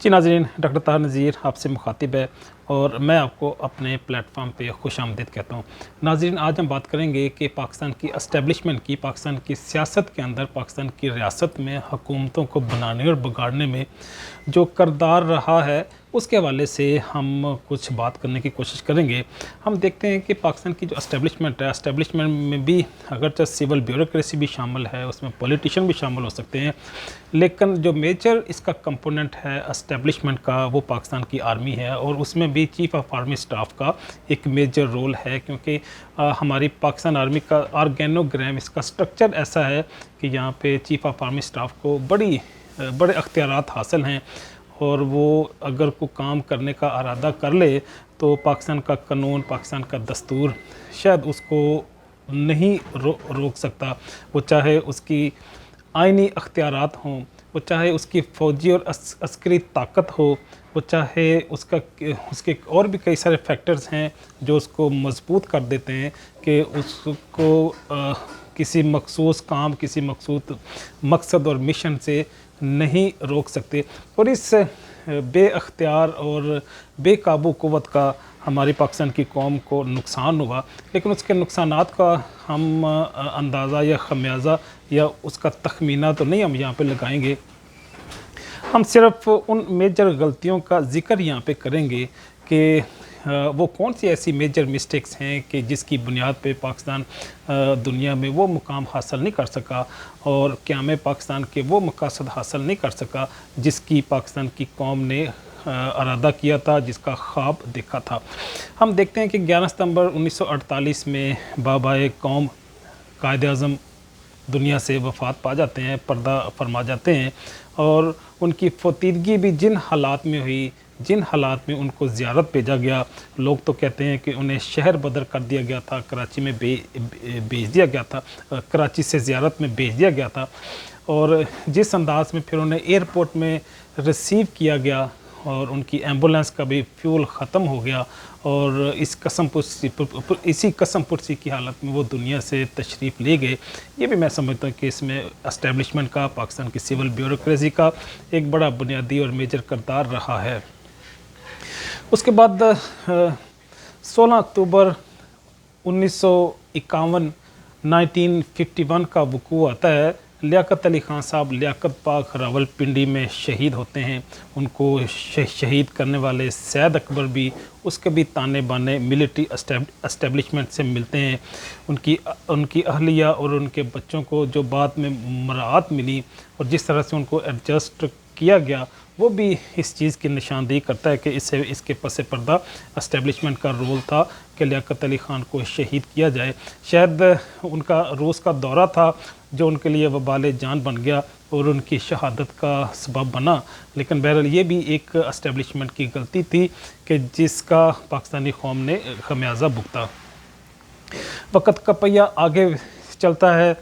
जी नाज़रीन, डॉक्टर ताहिर नज़ीर आपसे मुखातिब है और मैं आपको अपने प्लेटफॉर्म पे खुश आमदीद कहता हूँ। नाज़रीन, आज हम बात करेंगे कि पाकिस्तान की एस्टेब्लिशमेंट की, पाकिस्तान की सियासत के अंदर, पाकिस्तान की रियासत में हुकूमतों को बनाने और बिगाड़ने में जो किरदार रहा है, उसके हवाले से हम कुछ बात करने की कोशिश करेंगे। हम देखते हैं कि पाकिस्तान की जो एस्टेब्लिशमेंट है, एस्टेब्लिशमेंट में भी अगरचे सिविल ब्यूरोक्रेसी भी शामिल है, उसमें पॉलिटिशियन भी शामिल हो सकते हैं, लेकिन जो मेजर इसका कंपोनेंट है एस्टेब्लिशमेंट का, वो पाकिस्तान की आर्मी है और उसमें भी चीफ़ ऑफ आर्मी स्टाफ का एक मेजर रोल है, क्योंकि हमारी पाकिस्तान आर्मी का ऑर्गेनोग्राम, इसका स्ट्रक्चर ऐसा है कि यहाँ पे चीफ़ ऑफ आर्मी स्टाफ को बड़े अख्तियारात हासिल हैं और वो अगर कोई काम करने का इरादा कर ले तो पाकिस्तान का कानून, पाकिस्तान का दस्तूर शायद उसको नहीं रोक सकता। वो चाहे उसकी आइनी अख्तियारात हों, वो चाहे उसकी फ़ौजी और अस्करी ताकत हो, वो चाहे उसके और भी कई सारे फैक्टर्स हैं जो उसको मजबूत कर देते हैं कि उसको किसी मखसूस काम, किसी मखसूस मकसद और मिशन से नहीं रोक सकते। और इस बेअख्तियार और बेकाबू क़ुव्वत का हमारी पाकिस्तान की कौम को नुकसान हुआ, लेकिन उसके नुकसानात का हम अंदाज़ा या खमियाज़ा या उसका तखमीना तो नहीं हम यहाँ पे लगाएंगे। हम सिर्फ उन मेजर गलतियों का ज़िक्र यहाँ पे करेंगे कि वो कौन सी ऐसी मेजर मिस्टेक्स हैं कि जिसकी बुनियाद पे पाकिस्तान दुनिया में वो मुकाम हासिल नहीं कर सका और क़याम पाकिस्तान के वो मकासद हासिल नहीं कर सका जिसकी पाकिस्तान की कौम ने इरादा किया था, जिसका ख्वाब देखा था। हम देखते हैं कि 11 सितंबर 1948 में बाबाए कौम कायद-ए-आज़म दुनिया से वफ़ात पा जाते हैं, पर्दा फरमा जाते हैं और उनकी फौतीदगी भी जिन हालात में हुई, जिन हालात में उनको ज़ियारत भेजा गया, लोग तो कहते हैं कि उन्हें शहर बदर कर दिया गया था, कराची में भेज दिया गया था, कराची से ज़ियारत में भेज दिया गया था और जिस अंदाज़ में फिर उन्हें एयरपोर्ट में रिसीव किया गया और उनकी एम्बुलेंस का भी फ्यूल ख़त्म हो गया और इसी कसम पुरसी की हालत में वो दुनिया से तशरीफ़ ले गए। ये भी मैं समझता हूँ कि इसमें एस्टेब्लिशमेंट का, पाकिस्तान की सिविल ब्यूरोक्रेसी का एक बड़ा बुनियादी और मेजर किरदार रहा है। उसके बाद 16 अक्टूबर 1951 का वक़ूअ आता है। लियाकत अली ख़ान साहब लियाकत पाक रावलपिंडी में शहीद होते हैं। उनको शहीद करने वाले सैयद अकबर भी उसके भी ताने बाने मिलिट्री एस्टेब्लिशमेंट से मिलते हैं। उनकी अहलिया और उनके बच्चों को जो बाद में मराहत मिली और जिस तरह से उनको एडजस्ट किया गया, वो भी इस चीज़ की निशानदेही करता है कि इसके पस पर्दा एस्टेब्लिशमेंट का रोल था कि लियाकत अली ख़ान को शहीद किया जाए। शायद उनका रूस का दौरा था जो उनके लिए वबाल जान बन गया और उनकी शहादत का सबब बना, लेकिन बहरहाल ये भी एक एस्टेब्लिशमेंट की गलती थी कि जिसका पाकिस्तानी कौम ने खमियाजा भुगता। वक़्त का पहिया आगे चलता है।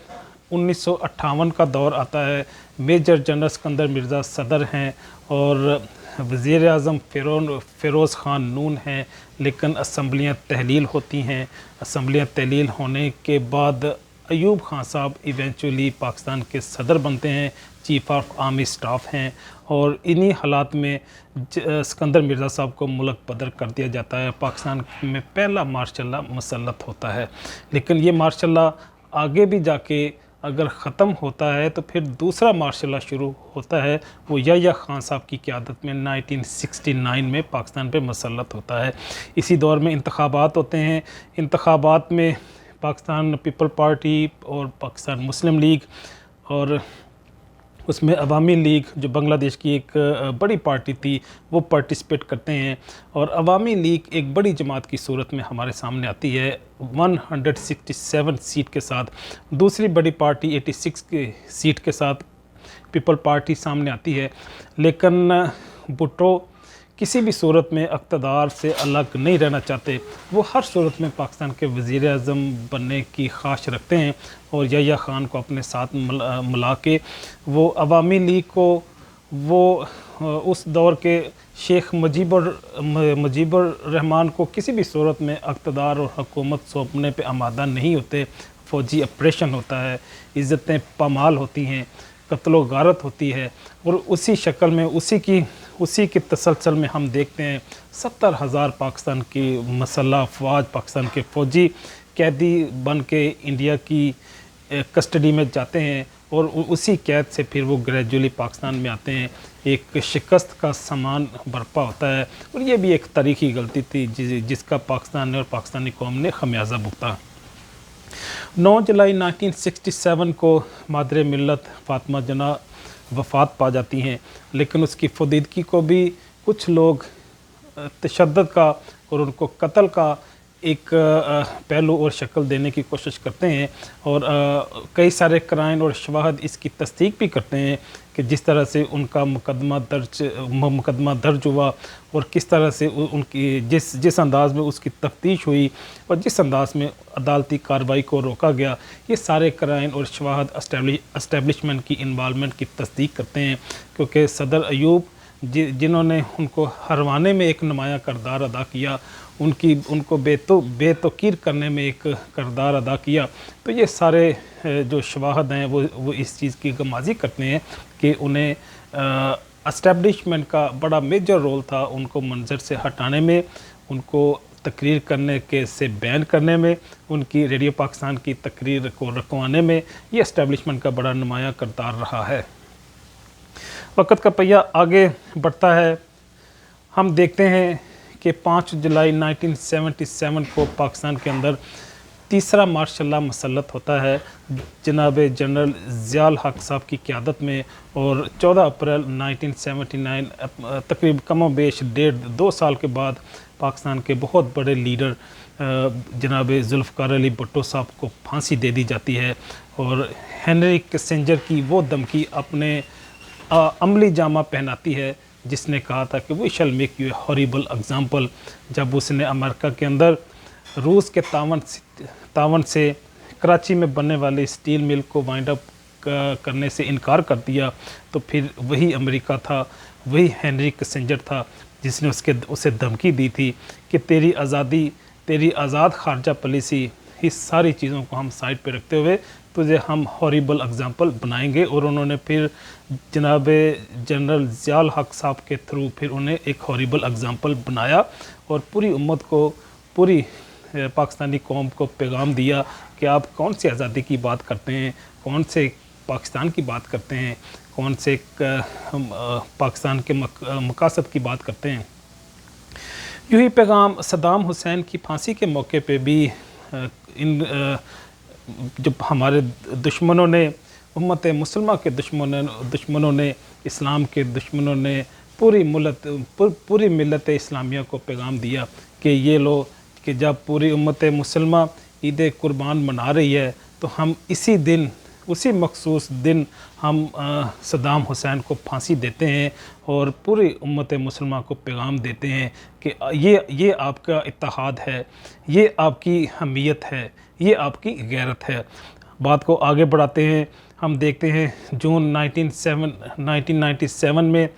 1958 का दौर आता है। मेजर जनरल सिकंदर मिर्ज़ा सदर हैं और वज़ीर आज़म फ़िरोज़ ख़ान नून हैं, लेकिन असम्बलियाँ तहलील होती हैं। असम्बलियाँ तहलील होने के बाद अयूब ख़ान साहब इवेंचुअली पाकिस्तान के सदर बनते हैं, चीफ़ ऑफ आर्मी स्टाफ हैं और इन्हीं हालात में सिकंदर मिर्ज़ा साहब को मुल्क बदर कर दिया जाता है। पाकिस्तान में पहला मार्शल लॉ मुसल्लत होता है, लेकिन ये मार्शल लॉ आगे भी जाके अगर ख़त्म होता है तो फिर दूसरा मार्शल लॉ शुरू होता है। वो याह्या खान साहब की क़यादत में 1969 में पाकिस्तान पे मुसल्लत होता है। इसी दौर में इंतखाबात होते हैं। इंतखाबात में पाकिस्तान पीपल पार्टी और पाकिस्तान मुस्लिम लीग और उसमें अवामी लीग जो बांग्लादेश की एक बड़ी पार्टी थी वो पार्टिसिपेट करते हैं और अवामी लीग एक बड़ी जमात की सूरत में हमारे सामने आती है 167 सीट के साथ। दूसरी बड़ी पार्टी 86 की सीट के साथ पीपल पार्टी सामने आती है, लेकिन भुट्टो किसी भी सूरत में इक़्तिदार से अलग नहीं रहना चाहते। वो हर सूरत में पाकिस्तान के वज़ीर आज़म बनने की ख्वाहिश रखते हैं और याह्या ख़ान को अपने साथ मिला के वो अवामी लीग को वो उस दौर के शेख मुजीबुर रहमान को किसी भी सूरत में इक़्तिदार और हुकूमत सौंपने पे आमादा नहीं होते। फ़ौजी ऑपरेशन होता है, इज़्ज़तें पामाल होती हैं, कत्लो गारत होती है और उसी शक्ल में उसी की उसी के तसलसल में हम देखते हैं 70,000 पाकिस्तान की मसल्ह अफवाज, पाकिस्तान के फ़ौजी कैदी बन के इंडिया की कस्टडी में जाते हैं और उसी कैद से फिर वो ग्रेजुअली पाकिस्तान में आते हैं। एक शिकस्त का सामान बरपा होता है और ये भी एक तारीखी गलती थी जिसका पाकिस्तान ने और पाकिस्तानी कौम ने खमियाजा भुगता। 9 जुलाई 1967 को मादरे मिल्लत फातिमा जना वफ़ात पा जाती हैं, लेकिन उसकी फदीदगी को भी कुछ लोग तशद्दुद का और उनको कत्ल का एक पहलू और शक्ल देने की कोशिश करते हैं और कई सारे क्राइन और शवाहद इसकी तस्दीक भी करते हैं कि जिस तरह से उनका मुकदमा दर्ज हुआ और किस तरह से उनकी जिस अंदाज़ में उसकी तफ्तीश हुई और जिस अंदाज़ में अदालती कार्रवाई को रोका गया, ये सारे क्राइन और शवाहद एस्टेब्लिशमेंट की इन्वॉल्वमेंट की तस्दीक करते हैं। क्योंकि सदर अयूब जिन्होंने उनको हरवाने में एक नुमाया किरदार अदा किया, उनको बेतौकीर करने में एक किरदार अदा किया, तो ये सारे जो शवाहद हैं वो इस चीज़ की गमाजी करते हैं कि उन्हें एस्टेब्लिशमेंट का बड़ा मेजर रोल था उनको मंजर से हटाने में, उनको तकरीर करने के से बैन करने में, उनकी रेडियो पाकिस्तान की तकरीर को रखवाने में ये एस्टेब्लिशमेंट का बड़ा नुमाया किरदार रहा है। वक़्त का पहिया आगे बढ़ता है। हम देखते हैं कि 5 जुलाई 1977 को पाकिस्तान के अंदर तीसरा मार्शल लॉ मसलत होता है जनाब जनरल ज़ियाउल हक साहब की क़यादत में, और 14 अप्रैल 1979 तकरीब कम बेश 1.5-2 साल के बाद पाकिस्तान के बहुत बड़े लीडर जनाब जुल्फ़िकार अली भुट्टो साहब को फांसी दे दी जाती है और हेनरी किसिंजर की वो धमकी अपने अमली जामा पहनाती है जिसने कहा था कि we shall make you a horrible example, जब उसने अमेरिका के अंदर रूस के तावन से कराची में बनने वाले स्टील मिल को वाइंड अप करने से इनकार कर दिया, तो फिर वही अमेरिका था, वही हेनरी किसिंजर था जिसने उसे धमकी दी थी कि तेरी आज़ादी, तेरी आज़ाद खारजा पॉलिसी, इस सारी चीज़ों को हम साइड पे रखते हुए तुझे हम हॉरिबल एग्जाम्पल बनाएंगे। और उन्होंने फिर जनाब जनरल ज़ियाउल हक साहब के थ्रू फिर उन्हें एक हॉरिबल एग्जाम्पल बनाया और पूरी उम्मत को, पूरी पाकिस्तानी कौम को पैगाम दिया कि आप कौन सी आज़ादी की बात करते हैं, कौन से पाकिस्तान की बात करते हैं, कौन से पाकिस्तान के मकासद की बात करते हैं। यूँ ही पैगाम सद्दाम हुसैन की फांसी के मौके पे भी जब हमारे दुश्मनों ने, उम्मत मुसलमान के दुश्मनों ने, इस्लाम के दुश्मनों ने पूरी मिलत इस्लामिया को पैगाम दिया कि ये लो कि जब पूरी उम्मत मुसलमान ईद कुर्बान मना रही है तो हम इसी दिन, उसी मखसूस दिन हम सद्दाम हुसैन को फांसी देते हैं और पूरी उम्मत मुसलमान को पैगाम देते हैं कि ये आपका इत्तेहाद है, ये आपकी हमीयत है, ये आपकी गैरत है। बात को आगे बढ़ाते हैं। हम देखते हैं जून 1997 में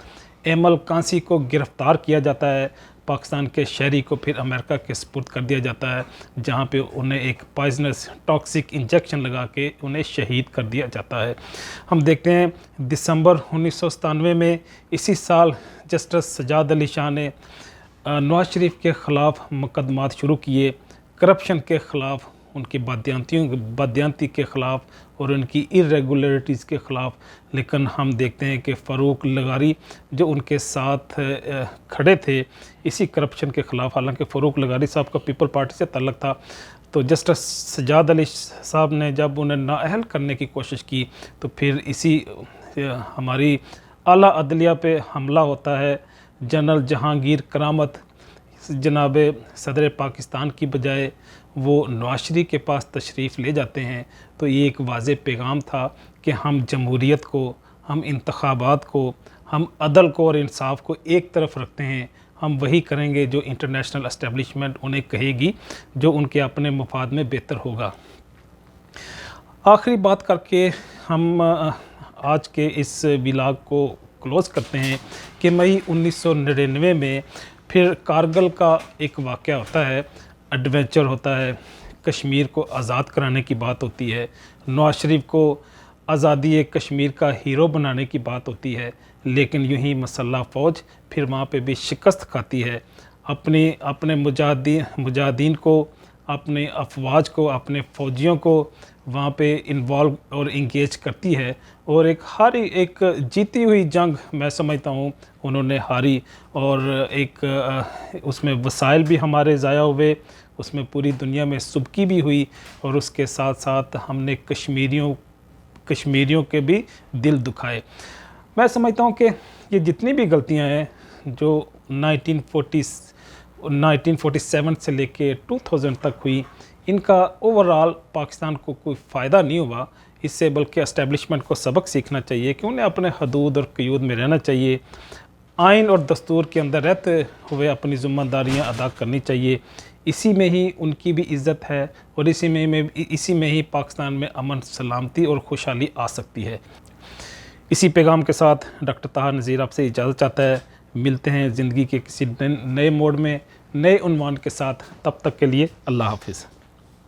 एमल कांसी को गिरफ़्तार किया जाता है, पाकिस्तान के शहरी को फिर अमेरिका के सुपुर्द कर दिया जाता है, जहाँ पे उन्हें एक पॉइजनस टॉक्सिक इंजेक्शन लगा के उन्हें शहीद कर दिया जाता है। हम देखते हैं दिसंबर 1997 में, इसी साल जस्टिस सजाद अली शाह ने नवाज शरीफ के ख़िलाफ़ मुकदमात शुरू किए, करप्शन के ख़िलाफ़, उनकी बदयांती के ख़िलाफ़ और उनकी इरेगुलरिटीज़ के ख़िलाफ़। लेकिन हम देखते हैं कि फ़ारूक लगारी जो उनके साथ खड़े थे इसी करप्शन के ख़िलाफ़, हालांकि फ़ारूक लगारी साहब का पीपल पार्टी से ताल्लुक़ था, तो जस्टिस सजाद अली साहब ने जब उन्हें नाअहल करने की कोशिश की तो फिर इसी हमारी आला अदलिया पे हमला होता है। जनरल जहांगीर करामत जनाब सदर पाकिस्तान की बजाय वो नवाज शरीफ के पास तशरीफ़ ले जाते हैं, तो ये एक वाज़ेह पैगाम था कि हम जमहूरियत को, हम इंतखाबात को, हम अदल को और इंसाफ को एक तरफ रखते हैं। हम वही करेंगे जो इंटरनेशनल एस्टेब्लिशमेंट उन्हें कहेगी, जो उनके अपने मफाद में बेहतर होगा। आखिरी बात करके हम आज के इस व्लॉग को क्लोज़ करते हैं कि मई 1999 में फिर कारगिल का एक वाक़या होता है, एडवेंचर होता है, कश्मीर को आज़ाद कराने की बात होती है, नवाज शरीफ को आज़ादी कश्मीर का हीरो बनाने की बात होती है, لیکن یوں ہی مسلح فوج پھر وہاں پہ بھی شکست کھاتی ہے، اپنے مجاہدین کو، اپنے افواج کو، اپنے فوجیوں کو وہاں پہ انوالو اور انگیج کرتی ہے، اور ایک جیتی ہوئی جنگ میں سمجھتا ہوں انہوں نے ہاری، اور ایک اس میں وسائل بھی ہمارے ضائع ہوئے، اس میں پوری دنیا میں سبکی بھی ہوئی، اور اس کے ساتھ ساتھ ہم نے کشمیریوں کے بھی دل دکھائے۔ میں سمجھتا ہوں کہ یہ جتنی بھی غلطیاں ہیں جو 1947 سے لے کے 2000 تک ہوئی، ان کا اوورال پاکستان کو کوئی فائدہ نہیں ہوا اس سے، بلکہ اسٹیبلشمنٹ کو سبق سیکھنا چاہیے کہ انہیں اپنے حدود اور قیود میں رہنا چاہیے، آئین اور دستور کے اندر رہتے ہوئے اپنی ذمہ داریاں ادا کرنی چاہیے۔ اسی میں ہی ان کی بھی عزت ہے، اور اسی میں ہی پاکستان میں امن، سلامتی اور خوشحالی آ سکتی ہے۔ اسی پیغام کے ساتھ ڈاکٹر طاہر نذیر آپ سے اجازت چاہتا ہے۔ ملتے ہیں زندگی کے کسی نئے موڑ میں، نئے عنوان کے ساتھ، تب تک کے لیے اللہ حافظ۔